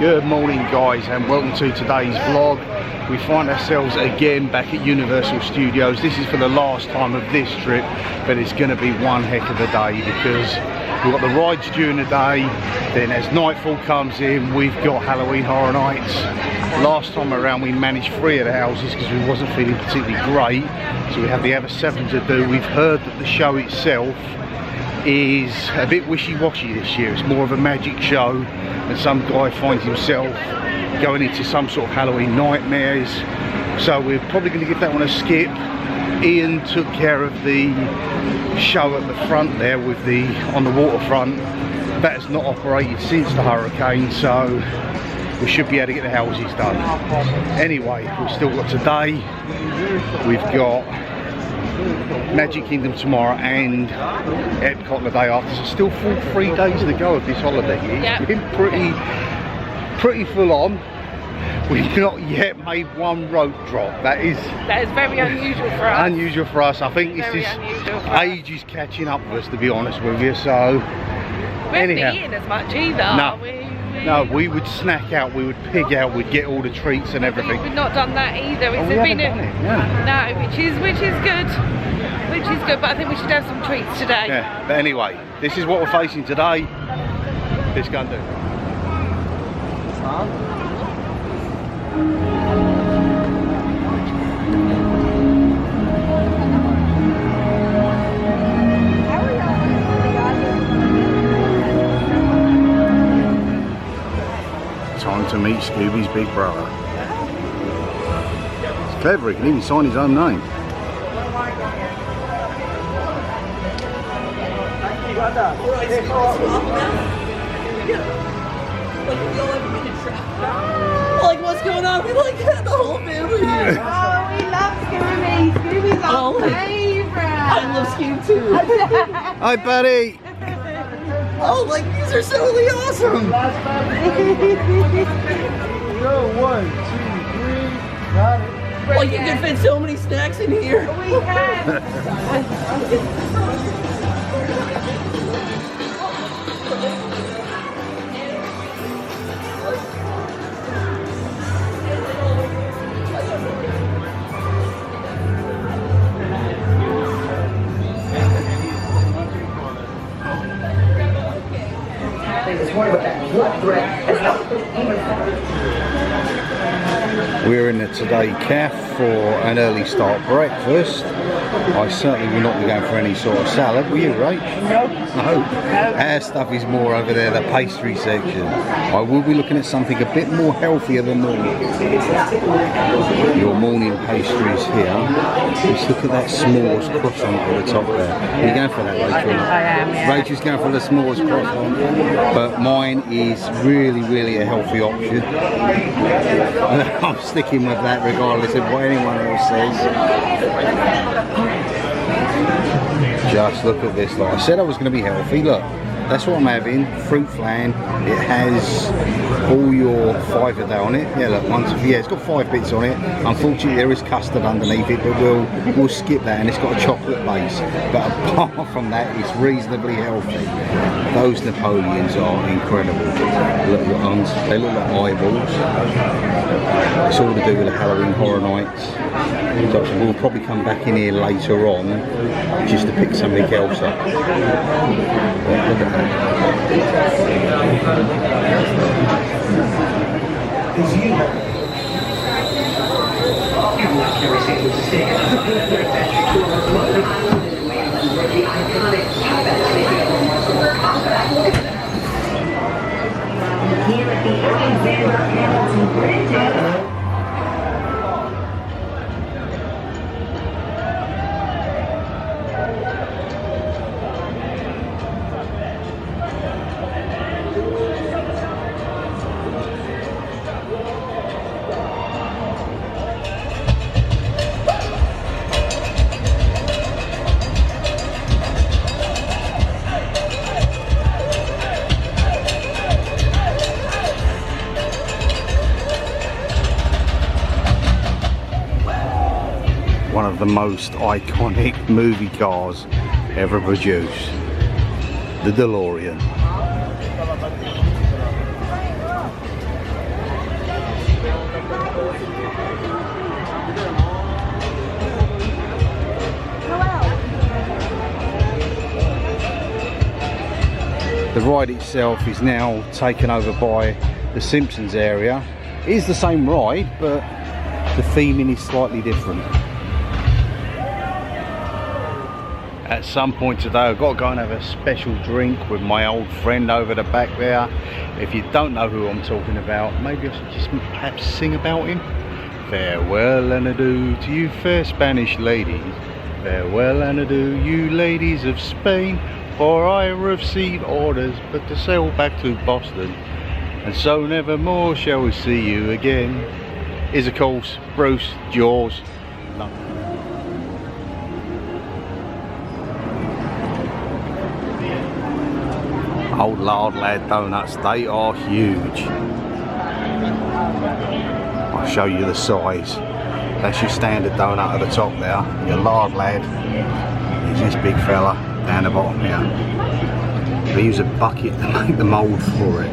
Good morning guys, and welcome to today's vlog. We find ourselves again back at Universal Studios. This is for the last time of this trip, but it's going to be one heck of a day because we've got the rides during the day, then as nightfall comes in we've got Halloween Horror Nights. Last time around we managed 3 of the houses because we wasn't feeling particularly great, so we have the other 7 to do. We've heard that the show itself is a bit wishy-washy this year. It's more of a magic show, and some guy finds himself going into some sort of Halloween nightmares, so we're probably going to give that one a skip. Ian took care of the show at the front there with the on the waterfront. That has not operated since the hurricane, so we should be able to get the houses done. Anyway, we've still got today, we've got Magic Kingdom tomorrow and Epcot the day after, so still full 3 days to go of this holiday. It's been pretty full on. We've not yet made one rope drop. That is very unusual for us. Unusual for us. I think this is ages catching up with us, to be honest with you. So we haven't eaten as much either. No, we would snack out, we would pig out, we'd get all the treats and everything. We've not done that either. We haven't done it, no, which is good. But I think we should have some treats today. Yeah, but anyway, this is what we're facing today. Let's go and do it. Time to meet Scooby's big brother. It's clever, he can even sign his own name. Like, what's going on? We like had the whole family here. Oh, we love Scooby. Scooby's our favorite. I love Scooby too. Hi, buddy. Oh, like, these are so really awesome. Go, 1, 2, 3, got it. Like, you can fit so many snacks in here. We can. We're in the Today Cafe for an early start breakfast. I certainly will not be going for any sort of salad, will you, Rach? No. Our stuff is more over there, the pastry section. I will be looking at something a bit more healthier than normal. Your morning pastries here. Let's look at that s'mores croissant at the top there. Are you going for that, Rachel? I am, yeah. Rachel's going for the s'mores croissant, but mine is really a healthy option. I'm sticking with that regardless of what anyone else says. Just look at this. Like I said, I was going to be healthy. Look, that's what I'm having. Fruit flan. It has all your fibre there on it. Yeah, look, it's got 5 bits on it. Unfortunately, there is custard underneath it, but we'll skip that. And it's got a chocolate base. But apart from that, it's reasonably healthy. Those Napoleons are incredible. Look at ones. They look like eyeballs. It's all to do with the Halloween Horror Nights. So we'll probably come back in here later on just to pick something else up. Look at that. One of the most iconic movie cars ever produced, the DeLorean. The ride itself is now taken over by the Simpsons area. It is the same ride, but the theming is slightly different. At some point today I've got to go and have a special drink with my old friend over the back there. If you don't know who I'm talking about, maybe I should just perhaps sing about him. Farewell and adieu to you fair Spanish ladies. Farewell and adieu you ladies of Spain. For I received orders but to sail back to Boston, and so never more shall we see you again. Is of course Bruce Jaws. Old Lard Lad donuts, they are huge. I'll show you the size. That's your standard donut at the top there. Your Lard Lad is this big fella down the bottom here. They use a bucket to make the mould for it.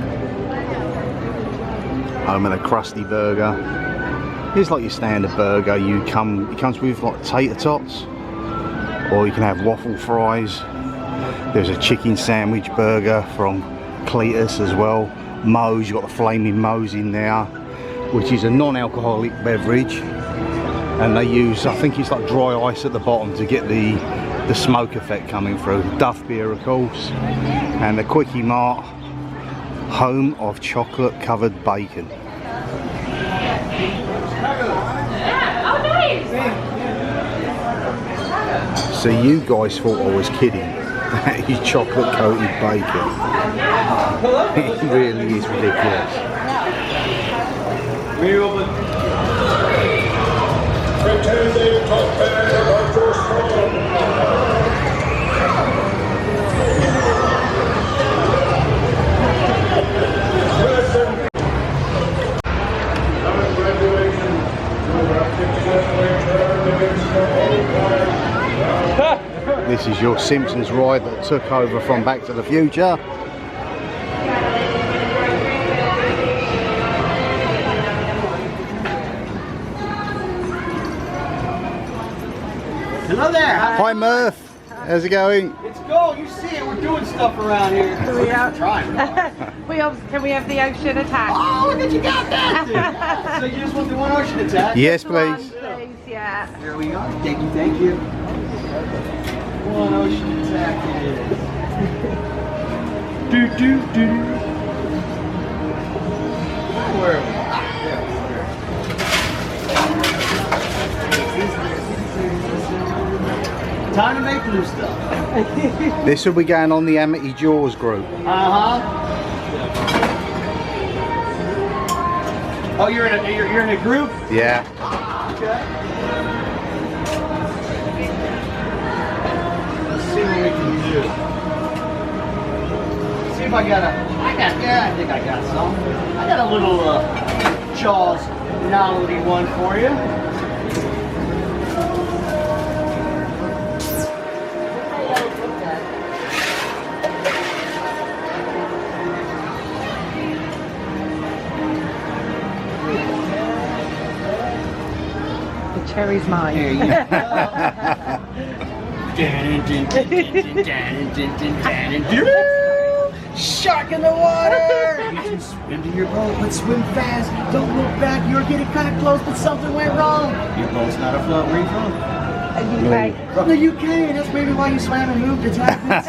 Home of the crusty burger. It's like your standard burger. It comes with like tater tots, or you can have waffle fries. There's a chicken sandwich burger from Cletus as well. Moe's, you've got the flaming Moe's in there, which is a non-alcoholic beverage, and they use, I think it's like dry ice at the bottom to get the smoke effect coming through. Duff beer of course, and the Quickie Mart, home of chocolate covered bacon. So you guys thought I was kidding. That is chocolate coated bacon. It really is ridiculous. This is your Simpsons ride that took over from Back to the Future. Hello there. Hi Murph, how's it going? It's going. You see it. We're doing stuff around here. We have, Trying. can we have the ocean attack? Oh, look at you got that. So you just want the one ocean attack? Yes, please. Please, yeah. Here we are. Thank you. Thank you. One ocean attack it is. Do do do. Where are we? Time to make blue stuff. This will be going on the Amity Jaws group. Oh, you're in a group? Yeah. Okay. Let's see what we can do. See if I think I got some. I got a little Jaws novelty one for you. Cherry's mine. There you go. Shark in the water! You can swim to your boat, but swim fast. Don't look back. You're getting kind of close, but something went wrong. Your boat's not afloat. Where are you from? UK. From the UK. That's maybe why you swam and moved to Texas.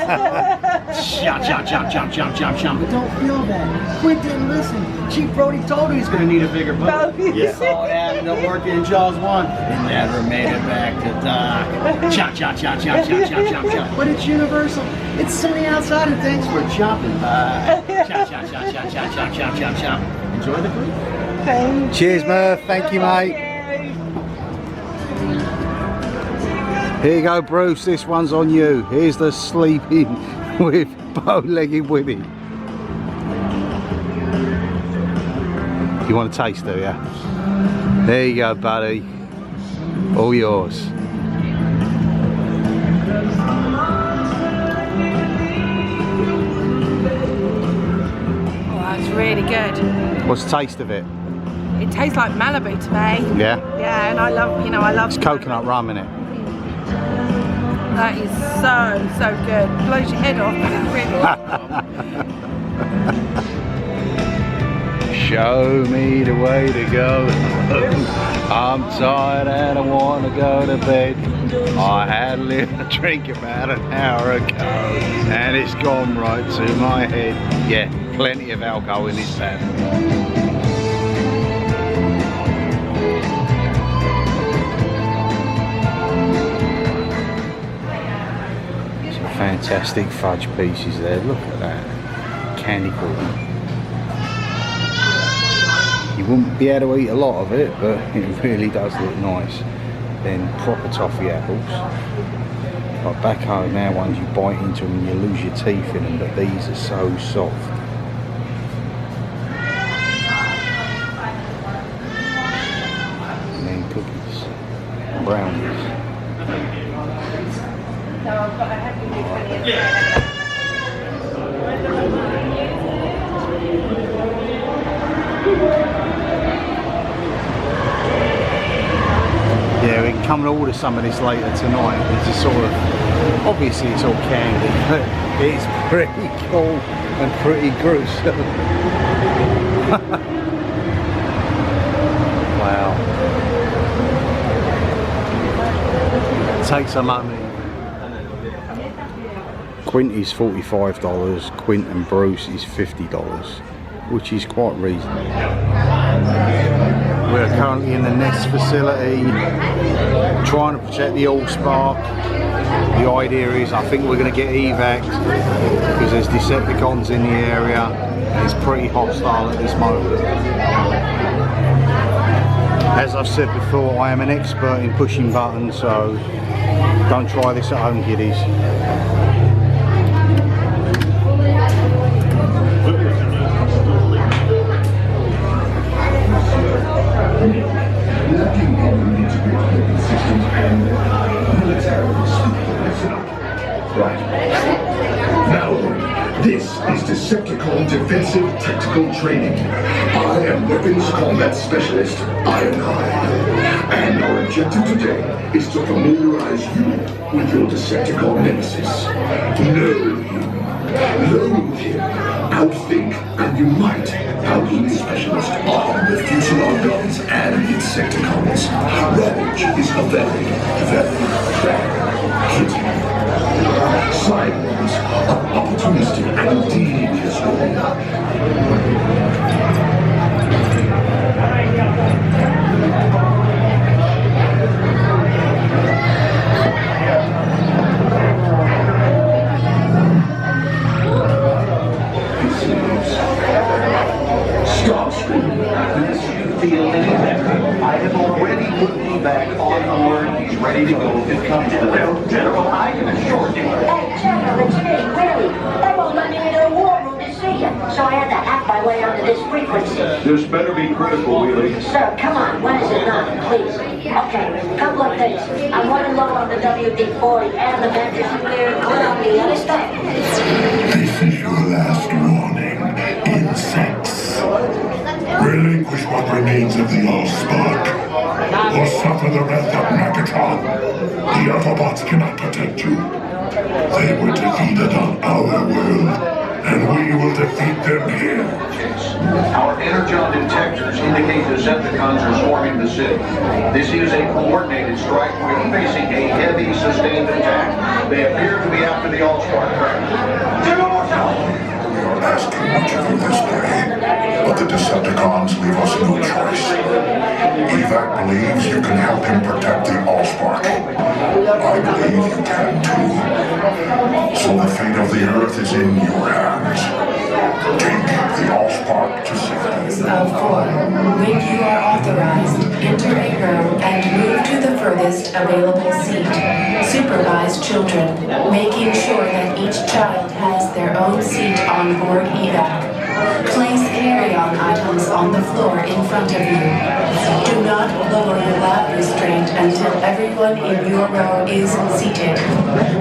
Jump, jump, jump, jump, jump, jump, jump. But don't feel that. Quint didn't listen. Chief Brody told him he's going to need a bigger boat. Yeah. Saw it having to work in Jaws 1 and never made it back to dock. Jump, jump, jump, jump, jump, jump, jump, jump. But it's universal. It's sunny outside and thanks for jumping by. Jump, jump, jump, jump, jump, jump, jump, jump, jump. Enjoy the cruise. Thank Cheers Murph, thank you mate. Here you go Bruce, this one's on you. Here's the sleeping with bow-legged women. You want a taste, do you? There you go, buddy. All yours. Oh, that's really good. What's the taste of it? It tastes like Malibu to me. Yeah? Yeah, and I love, you know, I love It's coconut rum in it. That is so good. Blows your head off. Show me the way to go. I'm tired and I want to go to bed. I had a little drink about an hour ago and it's gone right to my head. Yeah, plenty of alcohol in this band. Some fantastic fudge pieces there. Look at that. Candy corn. You wouldn't be able to eat a lot of it, but it really does look nice. Then proper toffee apples. Like back home now, ones you bite into them and you lose your teeth in them, but these are so soft. And then cookies, brownies. Yeah, we can come and order some of this later tonight. It's just sort of, obviously it's all candy, but it's pretty cool and pretty gruesome. Wow. Take some money. Quint is $45, Quint and Bruce is $50, which is quite reasonable. We're currently in the Nest facility, trying to protect the Allspark. The idea is, I think we're going to get evac because there's Decepticons in the area and it's pretty hostile at this moment. As I've said before, I am an expert in pushing buttons, so don't try this at home, kiddies. Right. Now, this is Decepticon Defensive Tactical Training. I am Weapons Combat Specialist, Ironhide. And our objective today is to familiarize you with your Decepticon nemesis. Know him, loathe him, outthink, and unite our elite specialist on the future of guns and Insecticons. Ravage is a very, very bad kitty. Sidewalks are opportunistic and devious role. Stop screaming. Unless you feel any better, I have already put me back on board. He's ready to go if come to the well. General, I can assure you. Hey, General, it's me, Willie. They won't let me into the war room to see you, so I had to hack my way onto this frequency. This better be critical, Wheelie. Sir, come on, when is it not, please? Okay, couple of things. I'm running low on the WD-40 and the mattress clear and clear on the other stuff. This is your last warning, insects. Relinquish what remains of the Allspark, or suffer the wrath of Megatron. The Autobots cannot protect you. They were defeated on our world, and we will defeat them here. Our energon detectors indicate Decepticons are swarming the city. This is a coordinated strike. We're facing a heavy, sustained attack. They appear to be after the Allspark craft. We are asking much of you this day, but the Decepticons leave us no choice. Evac believes you can help him protect the Allspark. I believe you can too. So the fate of the Earth is in your hands. Take the Allspark to safety. Of 4. When you are authorized, enter a room and move to the furthest available seat. Supervise children, making sure that each child has their own seat on board evac. Place carry-on items on the floor in front of you. Do not lower your lap restraint until everyone in your row is seated.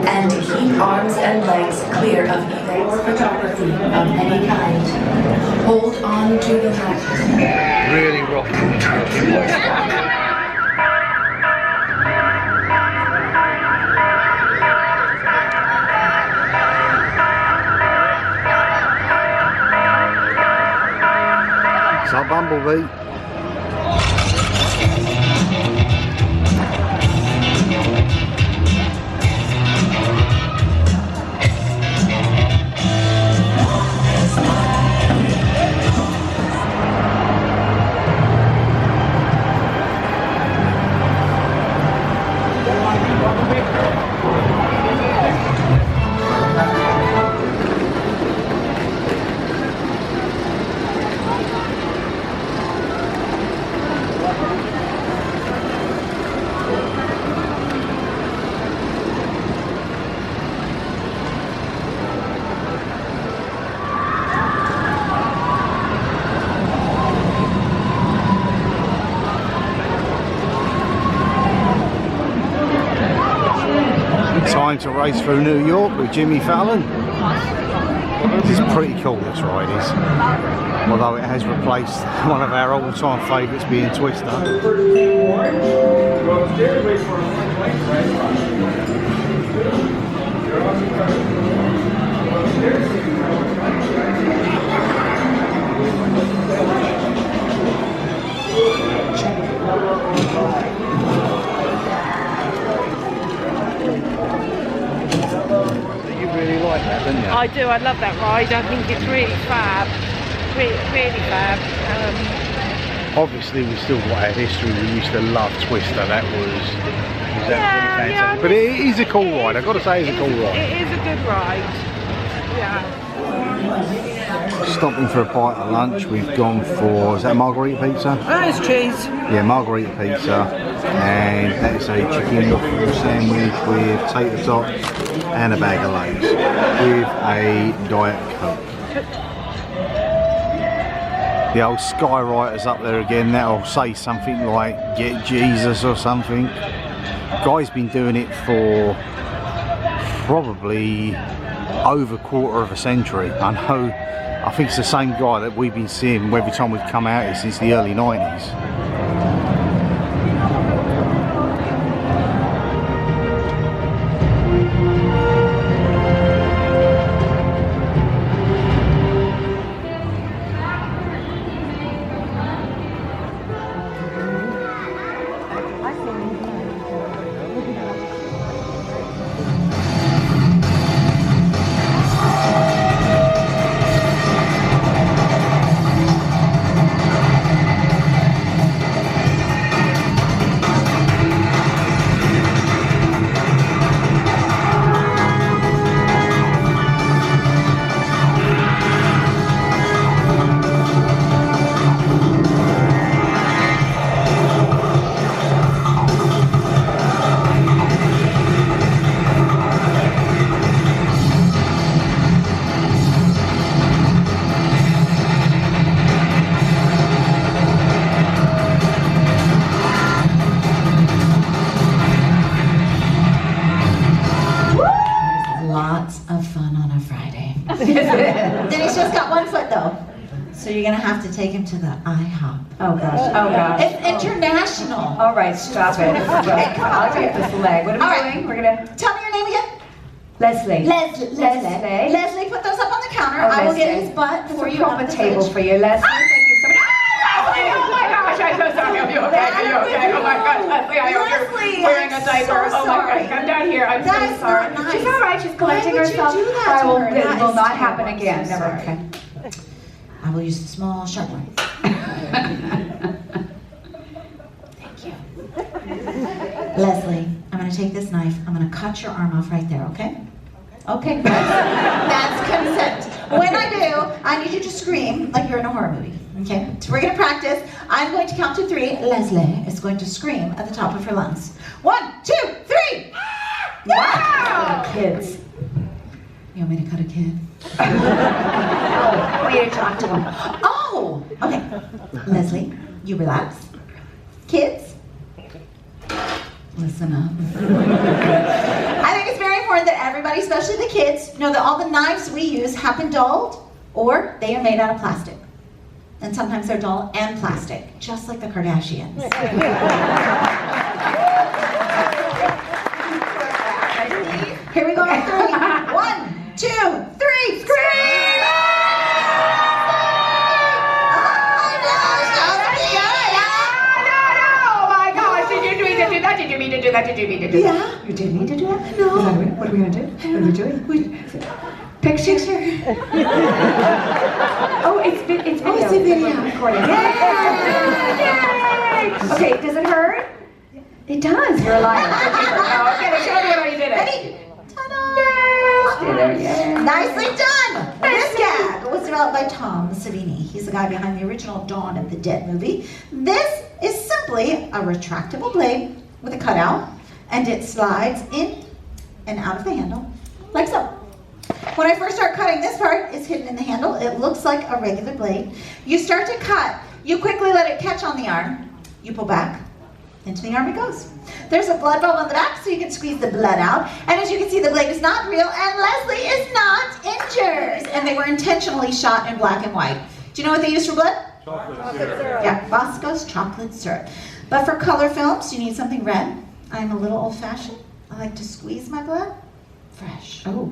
And keep arms and legs clear of evac photography of any kind. Hold on to the mat. Really rocking. It's our Bumblebee. Time to race through New York with Jimmy Fallon. This is pretty cool, this ride is. Although it has replaced one of our all-time favourites being Twister. Really like that, don't you? I do, I love that ride. I think it's really fab. Really fab. Obviously we still got our history. We used to love Twister. That was absolutely fantastic. But it is a cool ride. I've got to say it's a cool ride. It is a good ride. Yeah. Stopping for a bite of lunch. We've gone for, is that margarita pizza? Oh, it's cheese. Yeah, margarita pizza. And that is a chicken waffle sandwich with tater tots and a bag of Lay's with a Diet Coke. The old skywriter's up there again. That'll say something like "Get Jesus" or something. Guy's been doing it for probably over a quarter of a century. I know. I think it's the same guy that we've been seeing every time we've come out here since the early 90s. Denny's just got one foot though. So you're gonna have to take him to the IHOP. Oh gosh, oh gosh. It's international. All right, stop it. Okay, come on. I'll take this leg. What are we doing? We're gonna... Tell me your name again. Leslie. Leslie. Leslie, put those up on the counter. I will get his butt for you on the table for you, Leslie. Thank you so much. Oh my gosh, I'm so sorry. Are you okay? Are you okay? Oh my gosh, Leslie, I hope you're wearing a diaper. Oh my gosh, come down here. I'm so sorry. She's all right. She's collecting herself. Why would you do that to her? It will not happen again. Never. Okay. I will use a small sharp one. Thank you. Leslie, I'm going to take this knife. I'm going to cut your arm off right there, okay? Okay, that's consent. When I do, I need you to scream like you're in a horror movie, okay? So we're going to practice. I'm going to count to 3. Leslie is going to scream at the top of her lungs. 1, 2, 3! Wow! Kids. You want me to cut a kid? I want you to talk to him. Oh, okay. Leslie, you relax. Kids, listen up. I think it's very important that everybody, especially the kids, know that all the knives we use have been dulled or they are made out of plastic. And sometimes they're doll and plastic, just like the Kardashians. Here we go on 3. 1, 2, 3, scream! Did you mean to do that? Did you mean to do that? Yeah. You did mean to do that? No. What are we gonna do? What are we doing? Picture. Oh, it's video. Oh, it's a video. Recording. Yay! Okay, does it hurt? It does. You're a liar. No, okay, show me how you did it. Ready? Ta-da! Yay! Nicely done! This gag was developed by Tom Savini. He's the guy behind the original Dawn of the Dead movie. This is simply a retractable blade with a cutout, and it slides in and out of the handle, like so. When I first start cutting, this part is hidden in the handle. It looks like a regular blade. You start to cut, you quickly let it catch on the arm, you pull back, into the arm it goes. There's a blood valve on the back so you can squeeze the blood out, and as you can see, the blade is not real, and Leslie is not injured. And they were intentionally shot in black and white. Do you know what they use for blood? Chocolate syrup. Yeah, Bosco's chocolate syrup. But for color films, you need something red. I'm a little old-fashioned. I like to squeeze my blood fresh. Oh,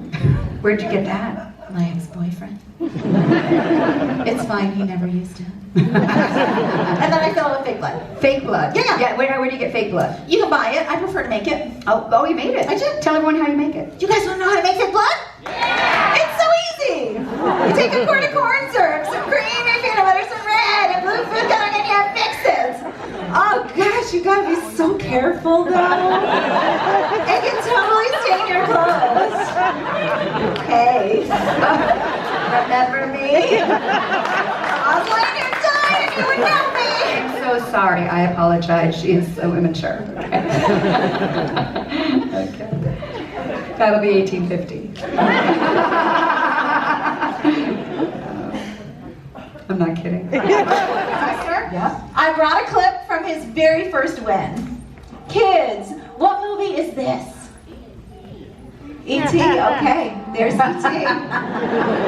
where'd you get that? My ex-boyfriend. It's fine, he never used it. And then I fill it with fake blood. Fake blood. Yeah. Where do you get fake blood? You can buy it. I prefer to make it. Oh, you made it. I did. Tell everyone how you make it. You guys want to know how to make fake blood? Yeah! It's so easy. You take a quart of corn syrup, some cream, and peanut butter, some red, and blue food coloring, and you mix it. Oh gosh, you gotta be so careful though. It can totally stain your clothes. Hey, remember me? I was laying here dying and you would know me. I'm so sorry. I apologize. She is so immature. Okay. That'll be 1850. I'm not kidding. Yeah. I brought a clip from his very first win. Kids, what movie is this? E.T., okay, there's E.T.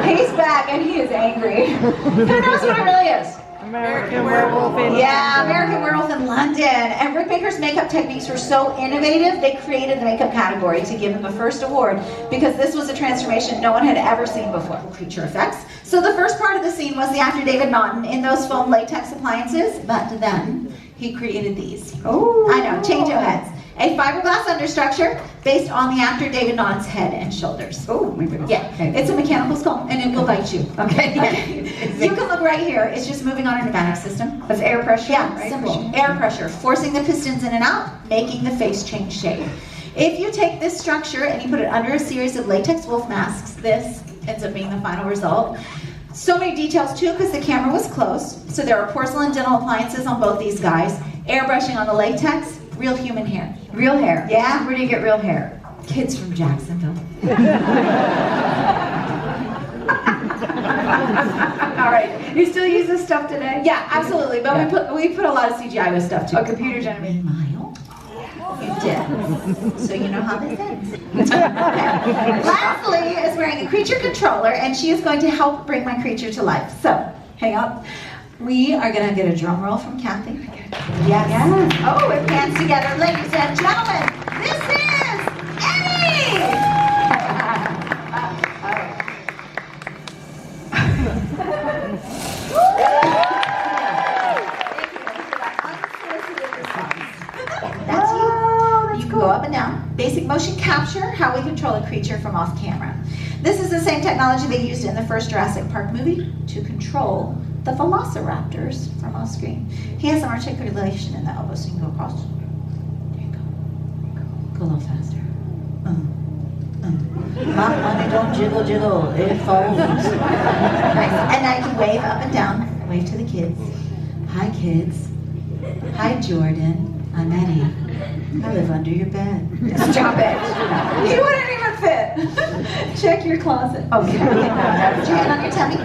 He's back and he is angry. Who knows what it really is? American Werewolf in London. Yeah, American Werewolf in London. And Rick Baker's makeup techniques were so innovative, they created the makeup category to give him the first award because this was a transformation no one had ever seen before. Creature effects. So the first part of the scene was the actor David Naughton in those foam latex appliances, but then he created these. Oh, I know, change your heads. A fiberglass understructure based on the actor David Naughton's head and shoulders. Oh, my goodness. Yeah, Okay. it's a mechanical skull, and it will bite you. Okay. You can look right here. It's just moving on a pneumatic system. That's air pressure. Yeah, right? simple. Air pressure, forcing the pistons in and out, making the face change shape. If you take this structure and you put it under a series of latex wolf masks, this ends up being the final result. So many details too, because the camera was close. So there are porcelain dental appliances on both these guys, airbrushing on the latex, real human hair. Real hair. Yeah. Where do you get real hair? Kids from Jacksonville. All right. You still use this stuff today? Yeah, absolutely. But Yeah. we put a lot of CGI with stuff too. Oh, computer generated. Meanwhile, you did. So you know how this ends. Okay. Leslie is wearing a creature controller and she is going to help bring my creature to life. So, hang on. We are going to get a drum roll from Kathy. Yes. Oh, with hands together. Ladies and gentlemen, this is Eddie! That's you. You can go up and down. Basic motion capture, how we control a creature from off camera. This is the same technology they used in the first Jurassic Park movie to control the velociraptors from off screen. He has some articulation in the elbow, so you can go across. There you go. Go a little faster. My money don't jiggle, jiggle, it falls. Nice. And now you can wave up and down. Wave to the kids. Hi, kids. Hi, Jordan. I'm Eddie. I live under your bed. Stop it. You wouldn't even fit. Check your closet. Okay. Put your hand on your tummy.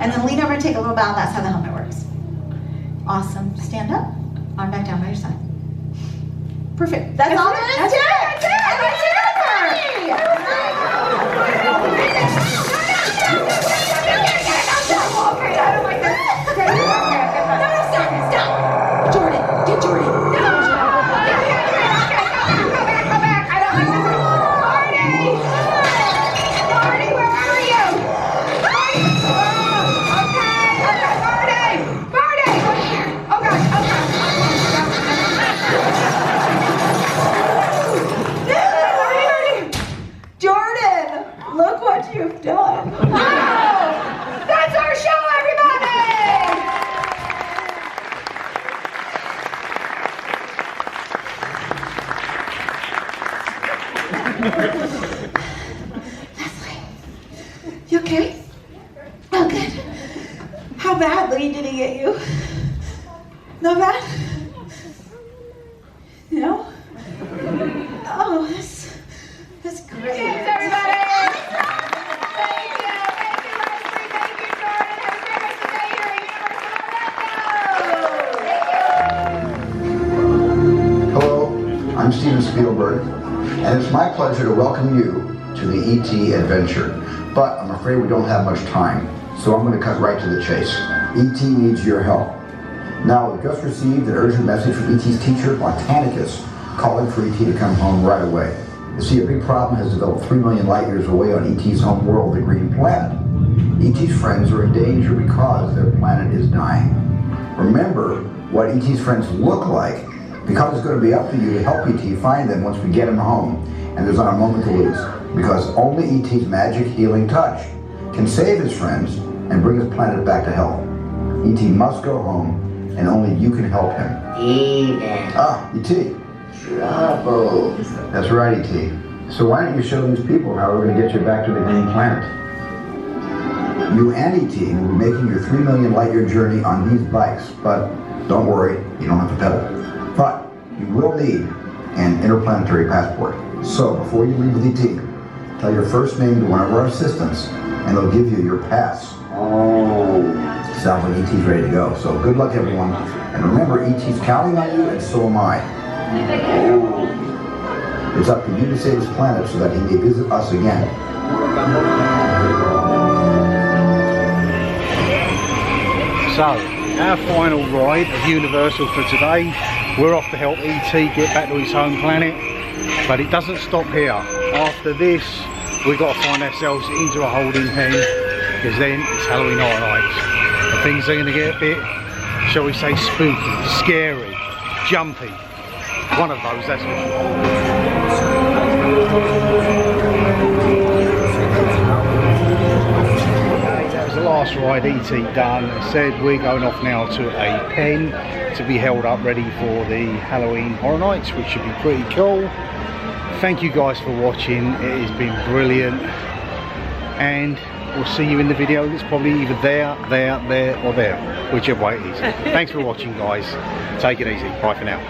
And then lean over and take a little bow. That's how the helmet works. Awesome. Stand up. Arm back down by your side. Perfect. That's all there is to it. That's it. I don't like this. badly did he get you? Not bad? No? Oh, that's great. Thanks, everybody! Thank you, Leslie, thank you, Jordan. Have a great rest of the day here at Universal Orlando. Hello, I'm Steven Spielberg, and it's my pleasure to welcome you to the E.T. adventure. But I'm afraid we don't have much time, so I'm going to cut right to the chase. E.T. needs your help. Now, we've just received an urgent message from E.T.'s teacher, Botanicus, calling for E.T. to come home right away. You see, a big problem has developed 3 million light years away on E.T.'s home world, the Green Planet. E.T.'s friends are in danger because their planet is dying. Remember what E.T.'s friends look like, because it's going to be up to you to help E.T. find them once we get him home, and there's not a moment to lose, because only E.T.'s magic healing touch can save his friends and bring his planet back to health. E.T. must go home, and only you can help him. Even E.T. trouble. That's right, E.T. So why don't you show these people how we're going to get you back to the Green Planet? You and E.T. will be making your 3 million light year journey on these bikes, but don't worry, you don't have to pedal. But you will need an interplanetary passport. So before you leave with E.T., tell your first name to one of our assistants, and they'll give you your pass. Oh. Sounds like E.T.'s ready to go. So good luck, everyone. And remember, E.T.'s counting on you, and so am I. It's up to you to save his planet so that he may visit us again. So, our final ride of Universal for today. We're off to help E.T. get back to his home planet. But it doesn't stop here. After this, we've got to find ourselves into a holding pen, because then it's Halloween Horror Nights. And things are going to get a bit, shall we say, spooky, scary, jumpy. One of those, that's for sure. That was the last ride E.T. done. It said we're going off now to a pen to be held up ready for the Halloween Horror Nights, which should be pretty cool. Thank you guys for watching. It has been brilliant. And we'll see you in the video that's probably either there, or there, whichever way it is. Thanks for watching, guys. Take it easy. Bye for now.